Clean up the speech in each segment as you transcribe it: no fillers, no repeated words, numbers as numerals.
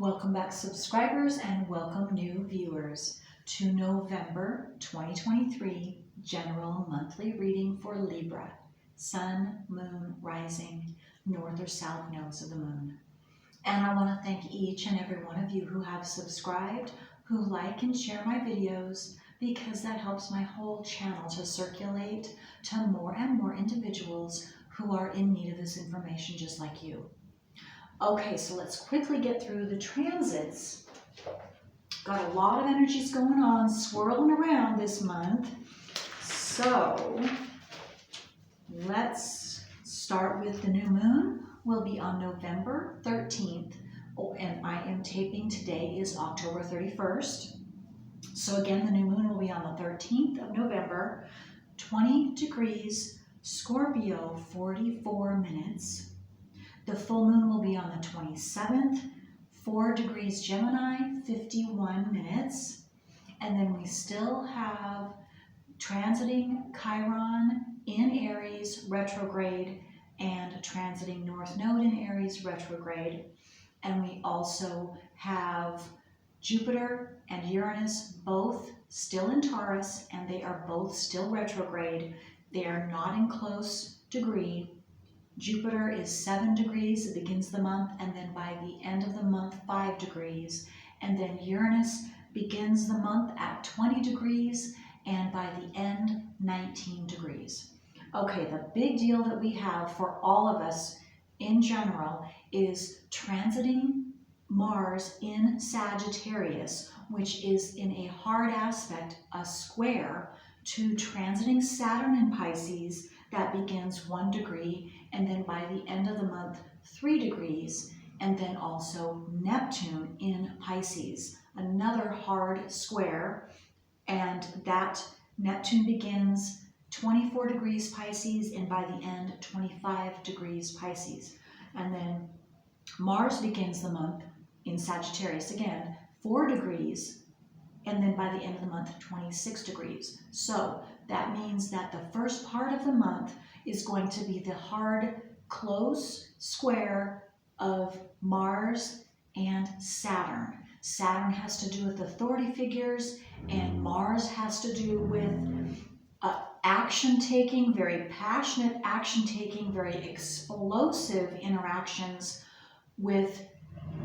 Welcome back, subscribers, and welcome new viewers to November 2023 General Monthly Reading for Libra, Sun, Moon, Rising, North or South Nodes of the Moon. And I want to thank each and every one of you who have subscribed, who like and share my videos, because that helps my whole channel to circulate to more and more individuals who are in need of this information just like you. Okay, so let's quickly get through the transits. Got a lot of energies going on, swirling around this month. So let's start with the new moon. Will be on November 13th. Oh, and I am taping today is October 31st. So again, the new moon will be on the 13th of November, 20 degrees, Scorpio, 44 minutes. The full moon will be on the 27th, 4 degrees Gemini, 51 minutes. And then we still have transiting Chiron in Aries retrograde and transiting North Node in Aries retrograde. And we also have Jupiter and Uranus both still in Taurus, and they are both still retrograde. They are not in close degree. Jupiter is 7 degrees, it begins the month, and then by the end of the month, 5 degrees. And then Uranus begins the month at 20 degrees, and by the end, 19 degrees. Okay, the big deal that we have for all of us in general is transiting Mars in Sagittarius, which is in a hard aspect, a square, to transiting Saturn in Pisces that begins 1 degree, and then by the end of the month, 3 degrees, and then also Neptune in Pisces, another hard square, and that Neptune begins 24 degrees Pisces, and by the end, 25 degrees Pisces. And then Mars begins the month in Sagittarius, again, 4 degrees, and then by the end of the month, 26 degrees. So that means that the first part of the month is going to be the hard, close square of Mars and Saturn. Saturn has to do with authority figures, and Mars has to do with action-taking, very passionate action-taking, very explosive interactions with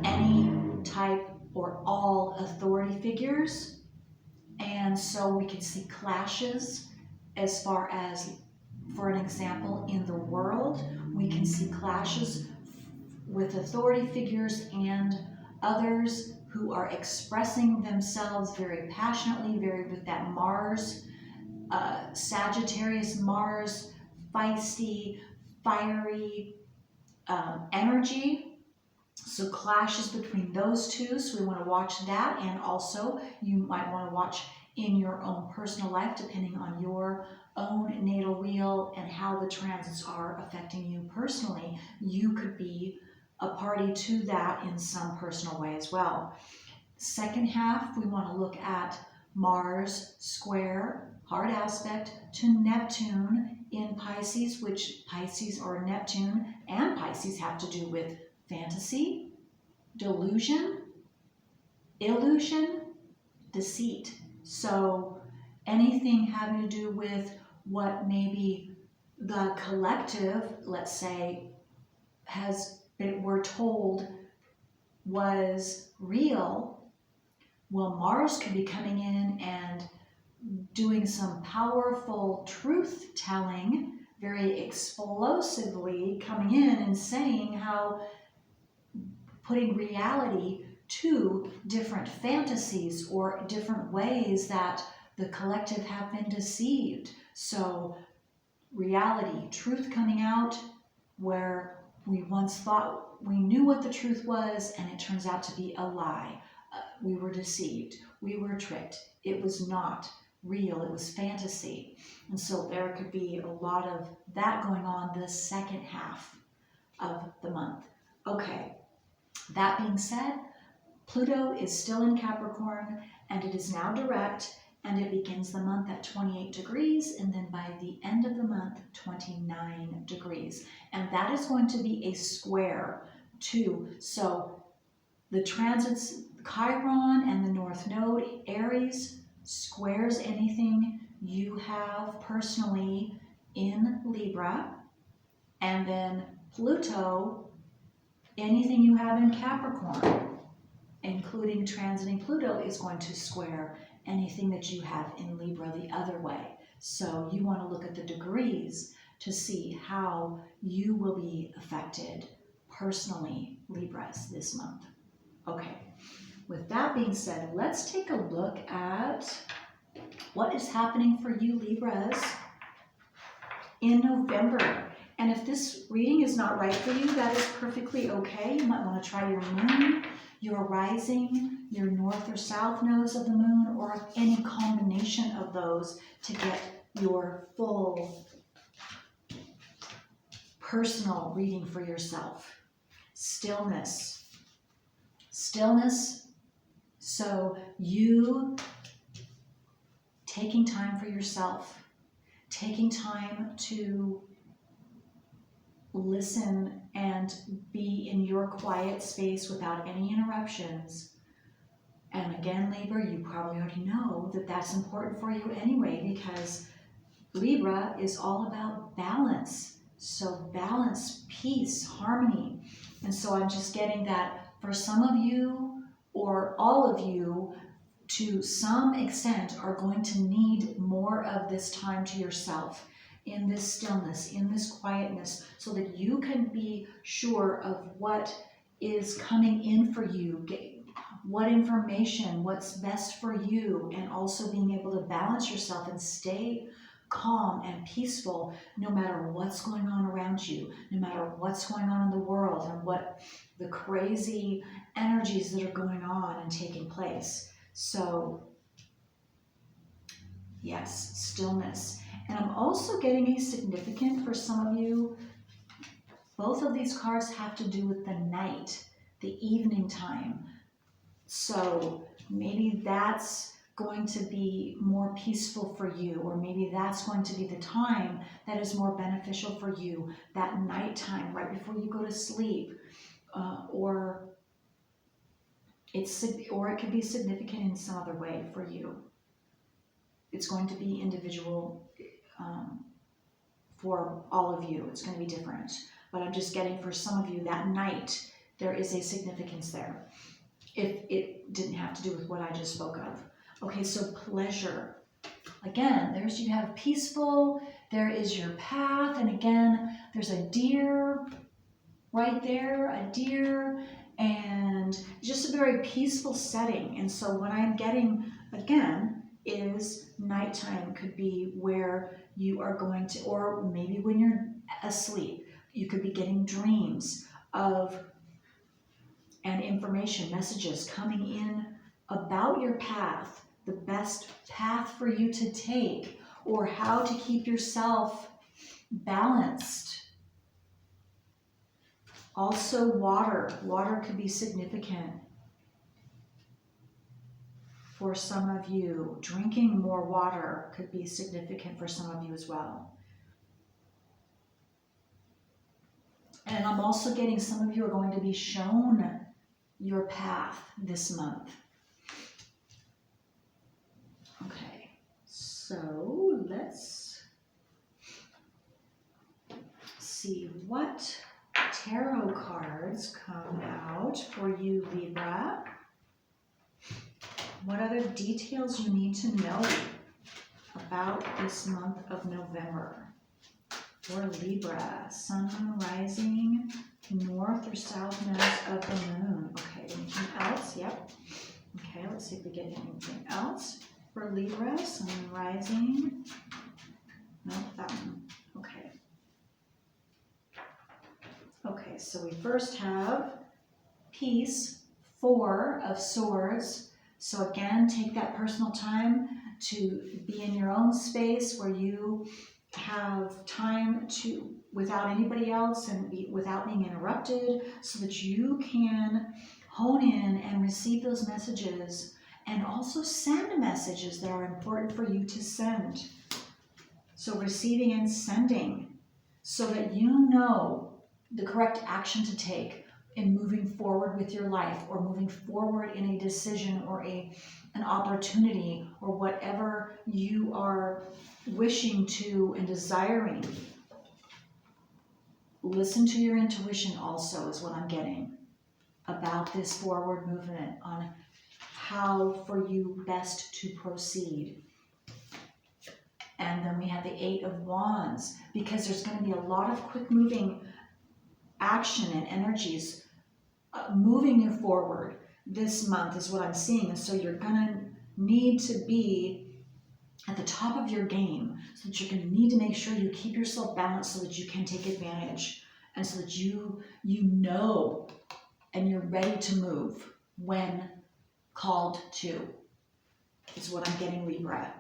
any type or all authority figures. And so we can see clashes as far as, for an example, in the world, we can see clashes with authority figures and others who are expressing themselves very passionately, very with that Mars, Sagittarius Mars, feisty, fiery energy. So clashes between those two, so we want to watch that, and also you might want to watch in your own personal life, depending on your own natal wheel and how the transits are affecting you personally. You could be a party to that in some personal way as well. Second half, we want to look at Mars square, hard aspect to Neptune in Pisces, which Pisces or Neptune and Pisces have to do with fantasy, delusion, illusion, deceit. So anything having to do with what maybe the collective, let's say, we're told was real, well, Mars could be coming in and doing some powerful truth-telling, very explosively coming in and saying how putting reality to different fantasies or different ways that the collective have been deceived. So reality, truth coming out where we once thought we knew what the truth was, and it turns out to be a lie. We were deceived. We were tricked. It was not real. It was fantasy. And so there could be a lot of that going on the second half of the month. Okay. That being said, Pluto is still in Capricorn, and it is now direct, and it begins the month at 28 degrees, and then by the end of the month, 29 degrees. And that is going to be a square too. So The transits, Chiron and the North Node, Aries, squares anything you have personally in Libra. And then Pluto, anything you have in Capricorn, including transiting Pluto, is going to square anything that you have in Libra the other way. So you want to look at the degrees to see how you will be affected personally, Libras, this month. Okay, with that being said, let's take a look at what is happening for you, Libras, in November. And if this reading is not right for you, that is perfectly okay. You might want to try your moon, your rising, your north or south nodes of the moon, or any combination of those to get your full personal reading for yourself. Stillness. Stillness. So you taking time for yourself, taking time to listen and be in your quiet space without any interruptions. And again, Libra, you probably already know that that's important for you anyway, because Libra is all about balance. So balance, peace, harmony. And so I'm just getting that for some of you, or all of you, to some extent, are going to need more of this time to yourself, in this stillness, in this quietness, so that you can be sure of what is coming in for you, what information, what's best for you, and also being able to balance yourself and stay calm and peaceful no matter what's going on around you, no matter what's going on in the world and what the crazy energies that are going on and taking place. So yes, stillness. And I'm also getting a significant for some of you. Both of these cards have to do with the night, the evening time. So maybe that's going to be more peaceful for you, or maybe that's going to be the time that is more beneficial for you, that nighttime right before you go to sleep, or it could be significant in some other way for you. It's going to be individual for all of you. It's going to be different, but I'm just getting for some of you that night there is a significance there, if it didn't have to do with what I just spoke of. Okay, so pleasure. Again, you have peaceful, there is your path, and again, there's a deer right there, a deer, and just a very peaceful setting. And so what I'm getting, again, is nighttime could be where you are going to, or maybe when you're asleep, you could be getting dreams of, and information, messages coming in about your path, the best path for you to take, or how to keep yourself balanced. Also water. Water could be significant for some of you. Drinking more water could be significant for some of you as well. And I'm also getting some of you are going to be shown your path this month. Okay, so let's see what tarot cards come out for you, Libra. What other details you need to know about this month of November for Libra? Sun, rising, north or south nodes of the moon. Okay, anything else? Yep. Okay, let's see if we get anything else for Libra. Sun, rising. Nope, that one. Okay. Okay, so we first have peace, 4 of Swords. So again, take that personal time to be in your own space where you have time to, without anybody else and without being interrupted, so that you can hone in and receive those messages and also send messages that are important for you to send. So receiving and sending, so that you know the correct action to take, in moving forward with your life, or moving forward in a decision or an opportunity, or whatever you are wishing to and desiring. Listen to your intuition also is what I'm getting about this forward movement on how for you best to proceed. And then we have the 8 of Wands, because there's going to be a lot of quick moving action and energies moving you forward this month is what I'm seeing. And so you're going to need to be at the top of your game, so that you're going to need to make sure you keep yourself balanced so that you can take advantage, and so that you know and you're ready to move when called to, is what I'm getting, Libra.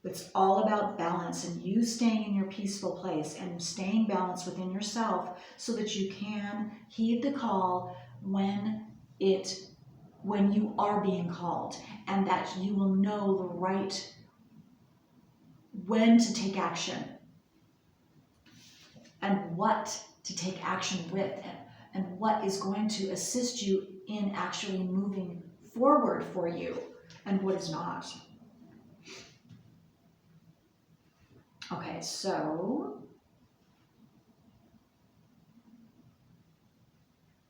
It's all about balance and you staying in your peaceful place and staying balanced within yourself, so that you can heed the call when you are being called, and that you will know the right when to take action and what to take action with, and what is going to assist you in actually moving forward for you, and what is not. Okay, so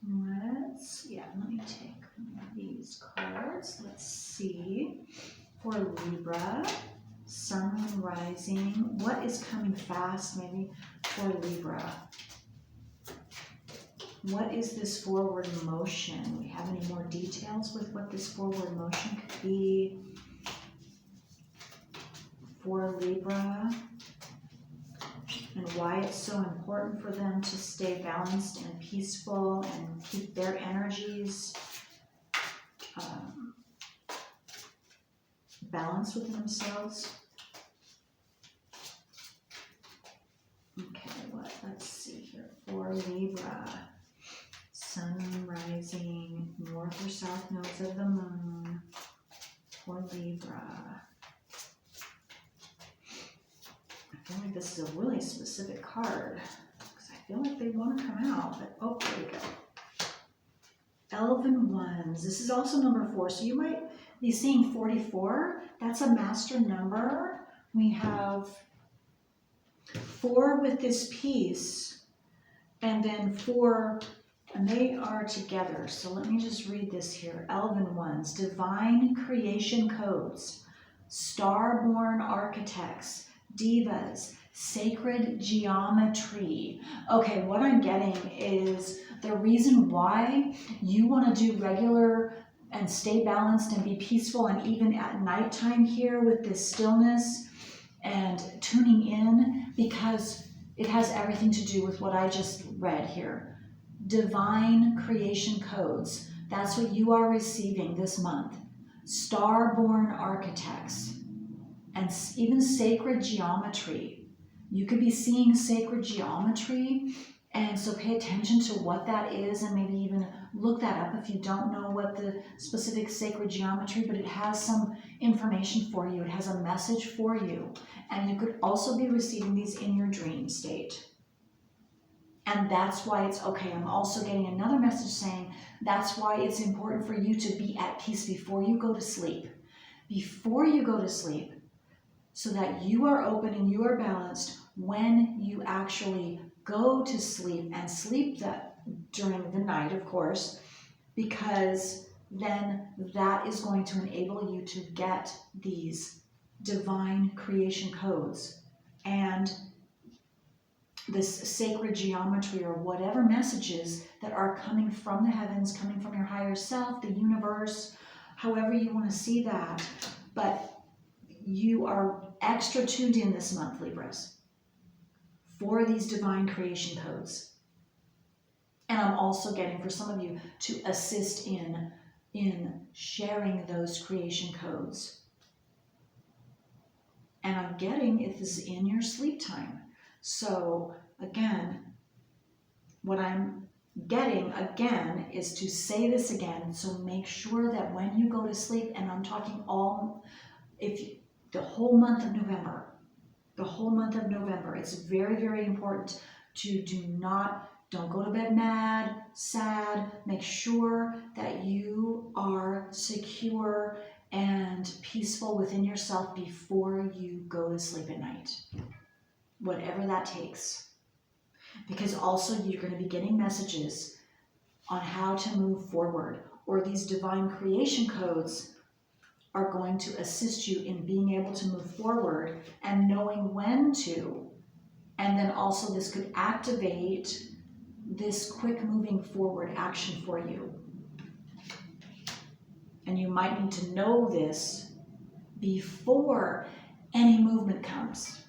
let me take these cards. Let's see. For Libra, Sun, Moon, Rising, what is coming fast maybe for Libra? What is this forward motion? Do we have any more details with what this forward motion could be for Libra? And why it's so important for them to stay balanced and peaceful and keep their energies balanced within themselves. Okay, let's see here. For Libra, Sun, Rising, North or South nodes of the Moon. For Libra. I feel like this is a really specific card, because I feel like they want to come out, but oh, there we go. Elven Ones. This is also number 4, so you might be seeing 44. That's a master number. We have 4 with this piece, and then 4, and they are together. So let me just read this here. Elven Ones, divine creation codes, star-born architects, divas, sacred geometry. Okay, what I'm getting is the reason why you want to do regular and stay balanced and be peaceful, and even at nighttime here with this stillness and tuning in, because it has everything to do with what I just read here. Divine creation codes. That's what you are receiving this month. Star-born architects. And even sacred geometry. You could be seeing sacred geometry, and so pay attention to what that is, and maybe even look that up if you don't know what the specific sacred geometry, but it has some information for you. It has a message for you. And you could also be receiving these in your dream state. And that's why it's okay. I'm also getting another message saying that's why it's important for you to be at peace before you go to sleep. Before you go to sleep, so that you are open and you are balanced when you actually go to sleep, and sleep that during the night, of course, because then that is going to enable you to get these divine creation codes and this sacred geometry, or whatever messages that are coming from the heavens, coming from your higher self, the universe, however you want to see that. But you are extra tuned in this month, Libras, for these divine creation codes. And I'm also getting for some of you to assist in sharing those creation codes. And I'm getting if this is in your sleep time. So again, what I'm getting again is to say this again. So make sure that when you go to sleep, and I'm talking the whole month of November, it's very, very important to do not Don't go to bed mad, sad. Make sure that you are secure and peaceful within yourself before you go to sleep at night. Whatever that takes. Because also you're going to be getting messages on how to move forward, or these divine creation codes are going to assist you in being able to move forward and knowing when to. And then also this could activate this quick moving forward action for you. And you might need to know this before any movement comes.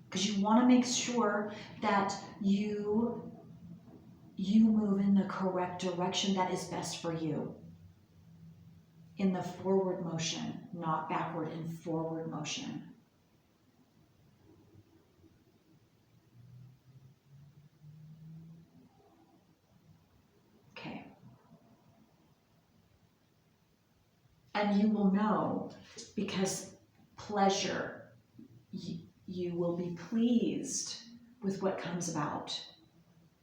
Because you want to make sure that you move in the correct direction that is best for you. In the forward motion, not backward, in forward motion. Okay. And you will know, because pleasure, you will be pleased with what comes about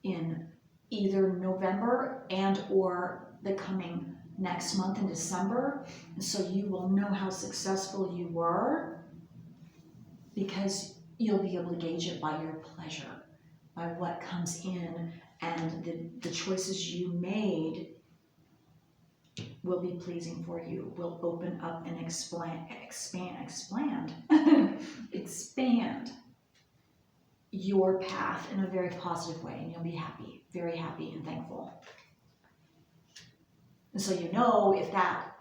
in either November and or the coming next month in December. And so you will know how successful you were, because you'll be able to gauge it by your pleasure, by what comes in, and the choices you made will be pleasing for you, will open up and expand your path in a very positive way, and you'll be happy, very happy and thankful. And so you know, if that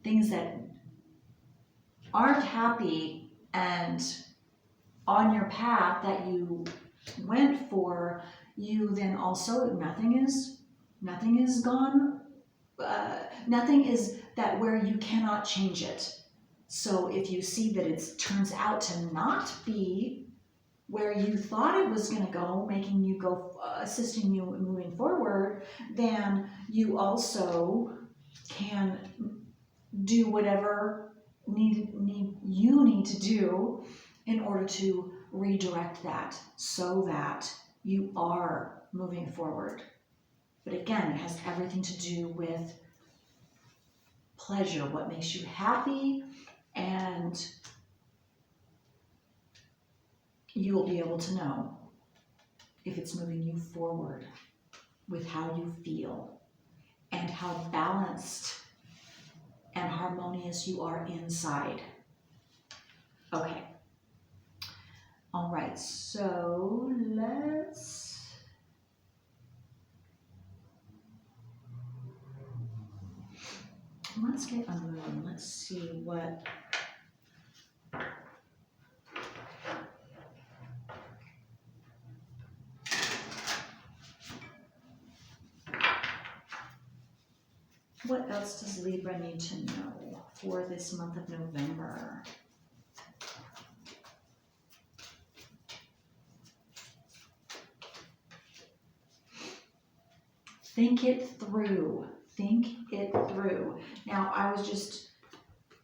things that aren't happy and on your path that you went for, you then also, nothing is gone, nothing is that where you cannot change it. So if you see that it turns out to not be where you thought it was going to go, making you go, assisting you in moving forward, then you also can do whatever you need to do in order to redirect that so that you are moving forward. But again, it has everything to do with pleasure, what makes you happy, and you will be able to know if it's moving you forward with how you feel and how balanced and harmonious you are inside. Okay. All right, so let's get a moon. Let's see what else does Libra need to know for this month of November? Think it through. Think it through. Now, I was just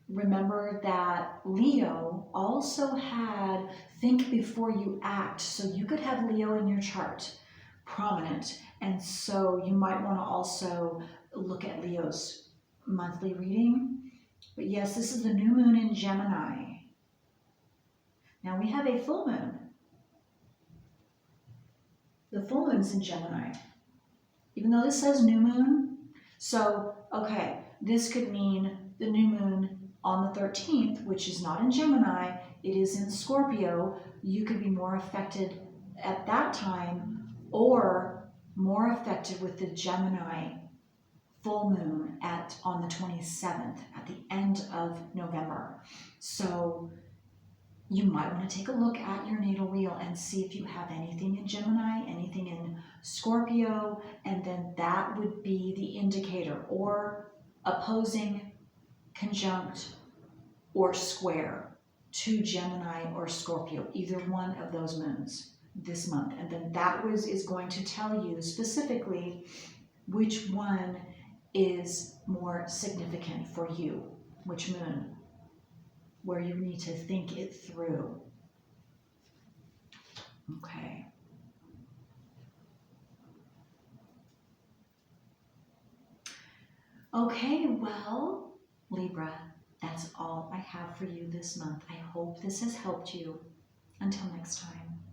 remember that Leo also had think before you act. So you could have Leo in your chart prominent. And so you might want to also look at Leo's monthly reading. But yes, this is the new moon in Gemini. Now we have a full moon. The full moon's in Gemini. Even though this says new moon, so, okay, this could mean the new moon on the 13th, which is not in Gemini, it is in Scorpio. You could be more affected at that time, or more affected with the Gemini full moon on the 27th, at the end of November. So you might want to take a look at your natal wheel and see if you have anything in Gemini, anything in Scorpio, and then that would be the indicator, or opposing, conjunct, or square to Gemini or Scorpio, either one of those moons this month. And then that is going to tell you specifically which one is more significant for you, which moon, where you need to think it through. Okay. Okay, well, Libra, that's all I have for you this month. I hope this has helped you. Until next time.